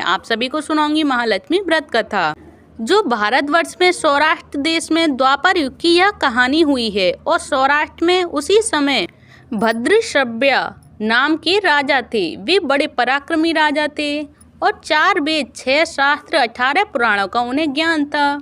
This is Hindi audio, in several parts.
आप सभी को सुनाऊंगी महालक्ष्मी व्रत कथा, जो भारतवर्ष में सौराष्ट्र देश में द्वापर युग की यह कहानी हुई है। और सौराष्ट्र में उसी समय भद्रश्रव्य नाम के राजा थे। वे बड़े पराक्रमी राजा थे और 4 वेद, 6 शास्त्र, 18 पुराणों का उन्हें ज्ञान था।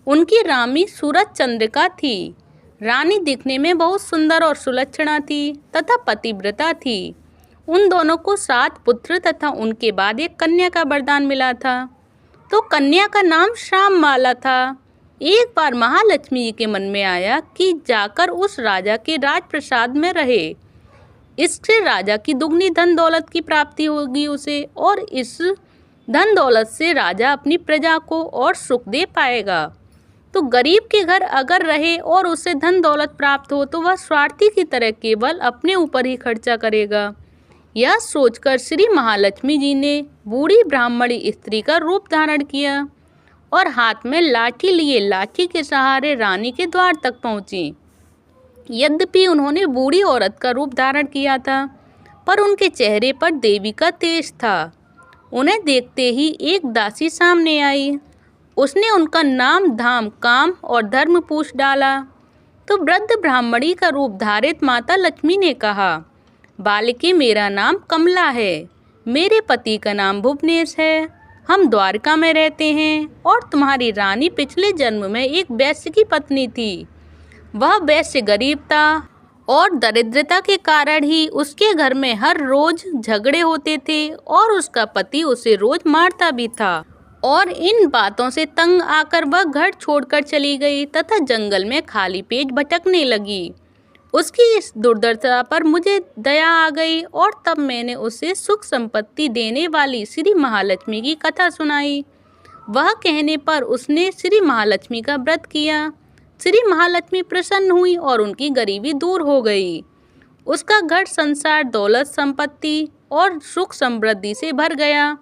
उनकी रानी सूरज चंद्रिका थी। रानी दिखने में बहुत सुंदर और सुलक्षणा थी तथा पतिव्रता थी। उन दोनों को 7 पुत्र तथा उनके बाद एक कन्या का वरदान मिला था। तो कन्या का नाम श्याममाला था। एक बार महालक्ष्मी जी के मन में आया कि जाकर उस राजा के राजप्रसाद में रहे। इससे राजा की दुगनी धन दौलत की प्राप्ति होगी उसे, और इस धन दौलत से राजा अपनी प्रजा को और सुख दे पाएगा। तो गरीब के घर अगर रहे और उसे धन दौलत प्राप्त हो तो वह स्वार्थी की तरह केवल अपने ऊपर ही खर्चा करेगा। यह सोचकर श्री महालक्ष्मी जी ने बूढ़ी ब्राह्मणी स्त्री का रूप धारण किया और हाथ में लाठी लिए लाठी के सहारे रानी के द्वार तक पहुंची। यद्यपि उन्होंने बूढ़ी औरत का रूप धारण किया था, पर उनके चेहरे पर देवी का तेज था। उन्हें देखते ही एक दासी सामने आई। उसने उनका नाम, धाम, काम और धर्म पूछ डाला। तो वृद्ध ब्राह्मणी का रूप धारित माता लक्ष्मी ने कहा, बालिके, मेरा नाम कमला है। मेरे पति का नाम भुवनेश है। हम द्वारका में रहते हैं और तुम्हारी रानी पिछले जन्म में एक वैश्य की पत्नी थी। वह वैश्य गरीब था और दरिद्रता के कारण ही उसके घर में हर रोज झगड़े होते थे और उसका पति उसे रोज मारता भी था। और इन बातों से तंग आकर वह घर छोड़कर चली गई तथा जंगल में खाली पेट भटकने लगी। उसकी इस दुर्दशा पर मुझे दया आ गई और तब मैंने उसे सुख संपत्ति देने वाली श्री महालक्ष्मी की कथा सुनाई। वह कहने पर उसने श्री महालक्ष्मी का व्रत किया। श्री महालक्ष्मी प्रसन्न हुई और उनकी गरीबी दूर हो गई। उसका घर संसार, दौलत, संपत्ति और सुख समृद्धि से भर गया।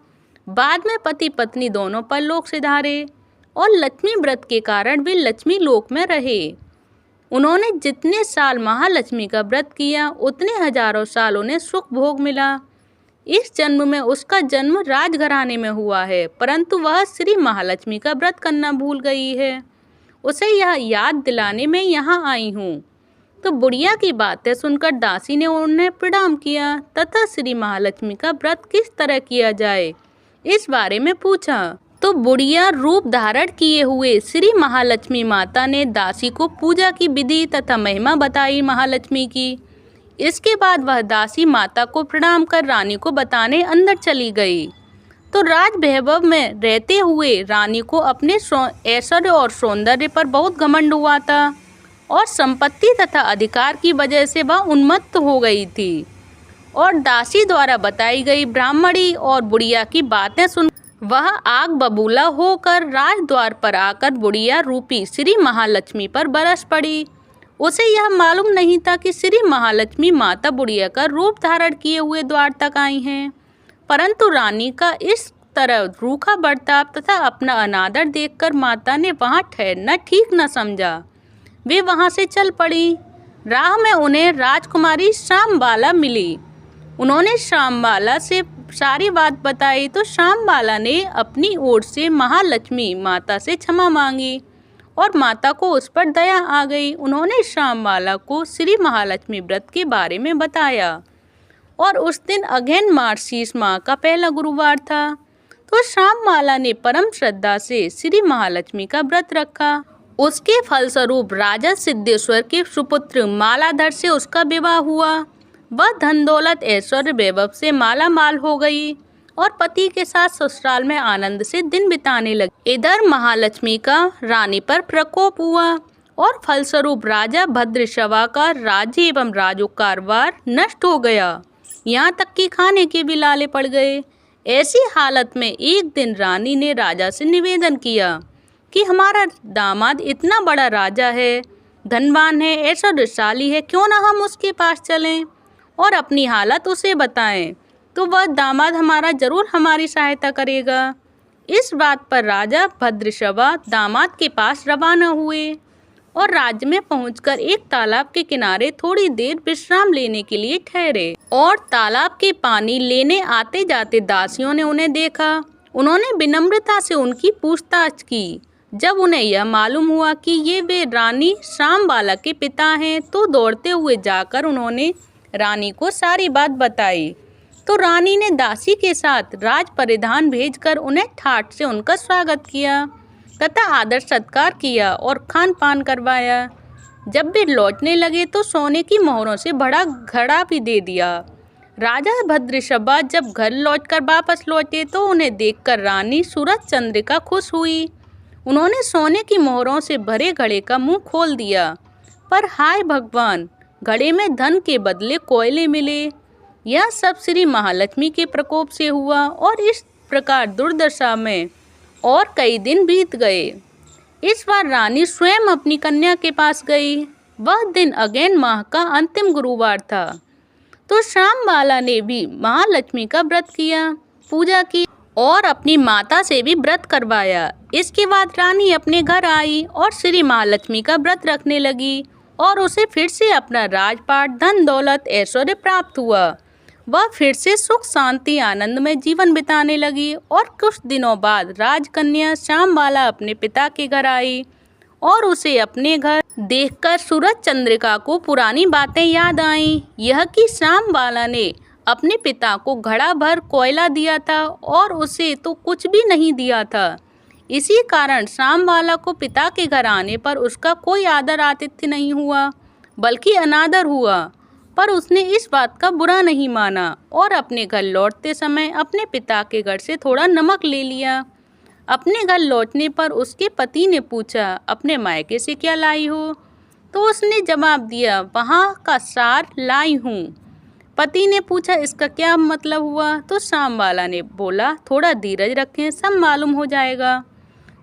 बाद में पति पत्नी दोनों परलोक सिधारे और लक्ष्मी व्रत के कारण वे लक्ष्मी लोक में रहे। उन्होंने जितने साल महालक्ष्मी का व्रत किया उतने हजारों साल उन्हें सुख भोग मिला। इस जन्म में उसका जन्म राजघराने में हुआ है, परंतु वह श्री महालक्ष्मी का व्रत करना भूल गई है। उसे यह याद दिलाने में यहाँ आई हूँ। तो बुढ़िया की बातें सुनकर दासी ने उन्हें प्रणाम किया तथा श्री महालक्ष्मी का व्रत किस तरह किया जाए इस बारे में पूछा। तो बुढ़िया रूप धारण किए हुए श्री महालक्ष्मी माता ने दासी को पूजा की विधि तथा महिमा बताई महालक्ष्मी की। इसके बाद वह दासी माता को प्रणाम कर रानी को बताने अंदर चली गई। तो राज वैभव में रहते हुए रानी को अपने ऐश्वर्य और सौंदर्य पर बहुत घमंड हुआ था और संपत्ति तथा अधिकार की वजह से वह उन्मत्त हो गई थी। और दासी द्वारा बताई गई ब्राह्मणी और बुढ़िया की बातें सुन वह आग बबूला होकर राजद्वार पर आकर बुढ़िया रूपी श्री महालक्ष्मी पर बरस पड़ी। उसे यह मालूम नहीं था कि श्री महालक्ष्मी माता बुढ़िया का रूप धारण किए हुए द्वार तक आई हैं, परंतु रानी का इस तरह रूखा बर्ताव तथा अपना अनादर देखकर माता ने वहाँ ठहरना ठीक न समझा। वे वहाँ से चल पड़ी। राह में उन्हें राजकुमारी श्यामबाला मिली। उन्होंने श्यामबाला से सारी बात बताई। तो श्यामबाला ने अपनी ओर से महालक्ष्मी माता से क्षमा मांगी और माता को उस पर दया आ गई। उन्होंने श्यामबाला को श्री महालक्ष्मी व्रत के बारे में बताया और उस दिन अगहन मार्गशीर्ष माह का पहला गुरुवार था। तो श्यामबाला ने परम श्रद्धा से श्री महालक्ष्मी का व्रत रखा। उसके फलस्वरूप राजा सिद्धेश्वर के सुपुत्र मालाधर से उसका विवाह हुआ। वह धन दौलत, ऐश्वर्य, वैभव से माला माल हो गई और पति के साथ ससुराल में आनंद से दिन बिताने लगी। इधर महालक्ष्मी का रानी पर प्रकोप हुआ और फलस्वरूप राजा भद्रश्रवा का राज्य एवं राजकारभार नष्ट हो गया। यहाँ तक कि खाने के भी लाले पड़ गए। ऐसी हालत में एक दिन रानी ने राजा से निवेदन किया कि हमारा दामाद इतना बड़ा राजा है, धनवान है, ऐश्वर्यशाली है, क्यों ना हम उसके पास चलें और अपनी हालत उसे बताएं, तो वह दामाद हमारा जरूर हमारी सहायता करेगा। इस बात पर राजा भद्रश्रवा दामाद के पास रवाना हुए और राज्य में पहुंचकर एक तालाब के किनारे थोड़ी देर विश्राम लेने के लिए ठहरे। और तालाब के पानी लेने आते जाते दासियों ने उन्हें देखा उन्होंने विनम्रता से उनकी पूछताछ की। जब उन्हें यह मालूम हुआ कि ये वे रानी श्यामबाला के पिता हैं, तो दौड़ते हुए जाकर उन्होंने रानी को सारी बात बताई। तो रानी ने दासी के साथ राज परिधान भेजकर उन्हें ठाठ से उनका स्वागत किया तथा आदर सत्कार किया और खान पान करवाया। जब वे लौटने लगे तो सोने की मोहरों से भरा घड़ा भी दे दिया। राजा भद्रशबा जब घर लौटकर वापस लौटे तो उन्हें देखकर रानी सूरज चंद्रिका खुश हुई। उन्होंने सोने की मोहरों से भरे घड़े का मुंह खोल दिया, पर हाय भगवान, घड़े में धन के बदले कोयले मिले। यह सब श्री महालक्ष्मी के प्रकोप से हुआ और इस प्रकार दुर्दशा में और कई दिन बीत गए। इस बार रानी स्वयं अपनी कन्या के पास गई। वह दिन अगेन माह का अंतिम गुरुवार था। तो श्यामबाला ने भी महालक्ष्मी का व्रत किया, पूजा की और अपनी माता से भी व्रत करवाया। इसके बाद रानी अपने घर आई और श्री महालक्ष्मी का व्रत रखने लगी और उसे फिर से अपना राजपाट, धन दौलत, ऐश्वर्य प्राप्त हुआ। वह फिर से सुख शांति आनंद में जीवन बिताने लगी और कुछ दिनों बाद राजकन्या श्यामबाला अपने पिता के घर आई और उसे अपने घर देखकर सूरज चंद्रिका को पुरानी बातें याद आईं। यह कि श्यामबाला ने अपने पिता को घड़ा भर कोयला दिया था और उसे तो कुछ भी नहीं दिया था। इसी कारण श्यामबाला को पिता के घर आने पर उसका कोई आदर आतिथ्य नहीं हुआ, बल्कि अनादर हुआ। पर उसने इस बात का बुरा नहीं माना और अपने घर लौटते समय अपने पिता के घर से थोड़ा नमक ले लिया। अपने घर लौटने पर उसके पति ने पूछा, अपने मायके से क्या लाई हो? तो उसने जवाब दिया, वहाँ का सार लाई हूँ। पति ने पूछा, इसका क्या मतलब हुआ? तो श्यामबाला ने बोला, थोड़ा धीरज रखें, सब मालूम हो जाएगा।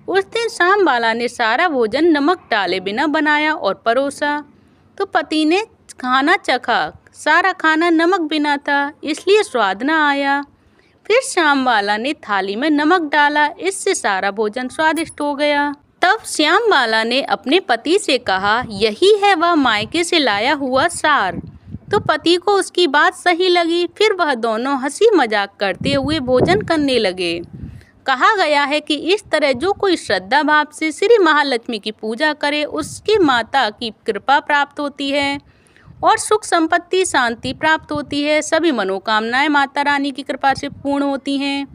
उस दिन श्यामबाला ने सारा भोजन नमक डाले बिना बनाया और परोसा। तो पति ने खाना चखा, सारा खाना नमक बिना था, इसलिए स्वाद न आया। फिर श्यामबाला ने थाली में नमक डाला, इससे सारा भोजन स्वादिष्ट हो गया। तब श्यामबाला ने अपने पति से कहा, यही है वह मायके से लाया हुआ सार। तो पति को उसकी बात सही लगी। फिर वह दोनों हंसी मजाक करते हुए भोजन करने लगे। कहा गया है कि इस तरह जो कोई श्रद्धा भाव से श्री महालक्ष्मी की पूजा करे, उसकी माता की कृपा प्राप्त होती है और सुख संपत्ति शांति प्राप्त होती है। सभी मनोकामनाएं माता रानी की कृपा से पूर्ण होती हैं।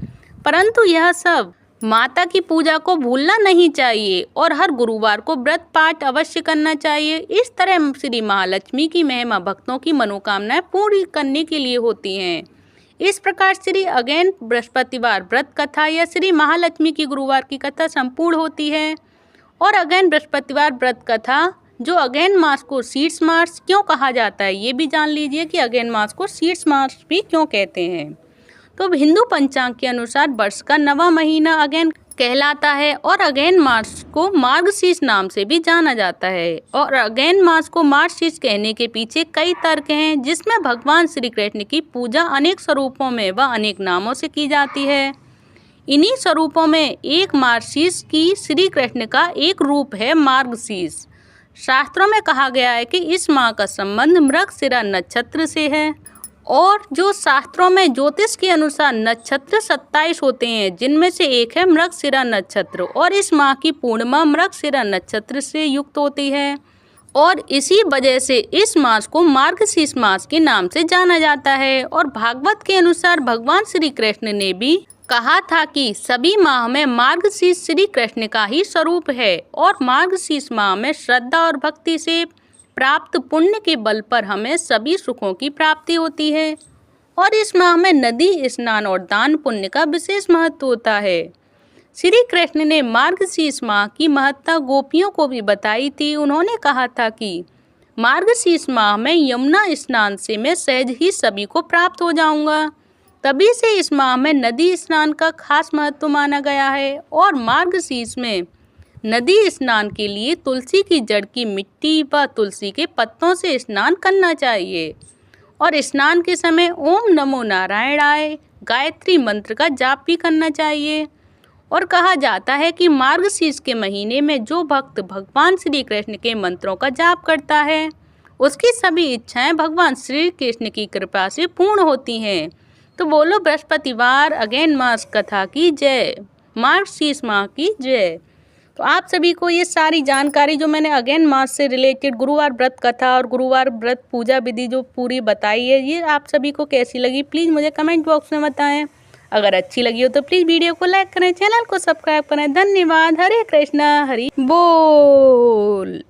परंतु यह सब माता की पूजा को भूलना नहीं चाहिए और हर गुरुवार को व्रत पाठ अवश्य करना चाहिए। इस तरह श्री महालक्ष्मी की महिमा भक्तों की मनोकामनाएं पूरी करने के लिए होती हैं। इस प्रकार श्री अगेन बृहस्पतिवार व्रत कथा या श्री महालक्ष्मी की गुरुवार की कथा संपूर्ण होती है। और अगेन बृहस्पतिवार व्रत कथा जो अगेन मास को शीर्ष मास क्यों कहा जाता है, ये भी जान लीजिए कि अगेन मास को शीर्ष मास भी क्यों कहते हैं। तो हिंदू पंचांग के अनुसार वर्ष का 9वां महीना अगेन कहलाता है और अगेन मास को मार्गशीर्ष नाम से भी जाना जाता है। और अगेन मास को मार्गशीर्ष कहने के पीछे कई तर्क हैं, जिसमें भगवान श्री कृष्ण की पूजा अनेक स्वरूपों में व अनेक नामों से की जाती है। इन्हीं स्वरूपों में एक मार्गशीर्ष की श्री कृष्ण का एक रूप है मार्गशीर्ष। शास्त्रों में कहा गया है कि इस माह का संबंध मृगशिरा नक्षत्र से है और जो शास्त्रों में ज्योतिष के अनुसार नक्षत्र 27 होते हैं, जिनमें से एक है मृगशिरा नक्षत्र और इस माह की पूर्णिमा मृगशिरा नक्षत्र से युक्त होती है और इसी वजह से इस मास को मार्गशीर्ष मास के नाम से जाना जाता है। और भागवत के अनुसार भगवान श्री कृष्ण ने भी कहा था कि सभी माह में मार्गशीर्ष श्री कृष्ण का ही स्वरूप है और मार्गशीर्ष माह में श्रद्धा और भक्ति से प्राप्त पुण्य के बल पर हमें सभी सुखों की प्राप्ति होती है। और इस माह में नदी स्नान और दान पुण्य का विशेष महत्व होता है। श्री कृष्ण ने मार्गशीर्ष माह की महत्ता गोपियों को भी बताई थी। उन्होंने कहा था कि मार्गशीर्ष माह में यमुना स्नान से मैं सहज ही सभी को प्राप्त हो जाऊंगा। तभी से इस माह में नदी स्नान का खास महत्व माना गया है और मार्गशीर्ष में नदी स्नान के लिए तुलसी की जड़ की मिट्टी व तुलसी के पत्तों से स्नान करना चाहिए और स्नान के समय ओम नमो नारायणाय गायत्री मंत्र का जाप भी करना चाहिए। और कहा जाता है कि मार्गशीर्ष के महीने में जो भक्त भगवान श्री कृष्ण के मंत्रों का जाप करता है, उसकी सभी इच्छाएं भगवान श्री कृष्ण की कृपा से पूर्ण होती हैं। तो बोलो बृहस्पतिवार अगेन मास कथा की जय, मार्गशीर्ष माह की जय। तो आप सभी को ये सारी जानकारी जो मैंने अगेन मास से रिलेटेड गुरुवार व्रत कथा और गुरुवार व्रत पूजा विधि जो पूरी बताई है, ये आप सभी को कैसी लगी प्लीज़ मुझे कमेंट बॉक्स में बताएं। अगर अच्छी लगी हो तो प्लीज़ वीडियो को लाइक करें, चैनल को सब्सक्राइब करें। धन्यवाद। हरे कृष्णा हरि बोल।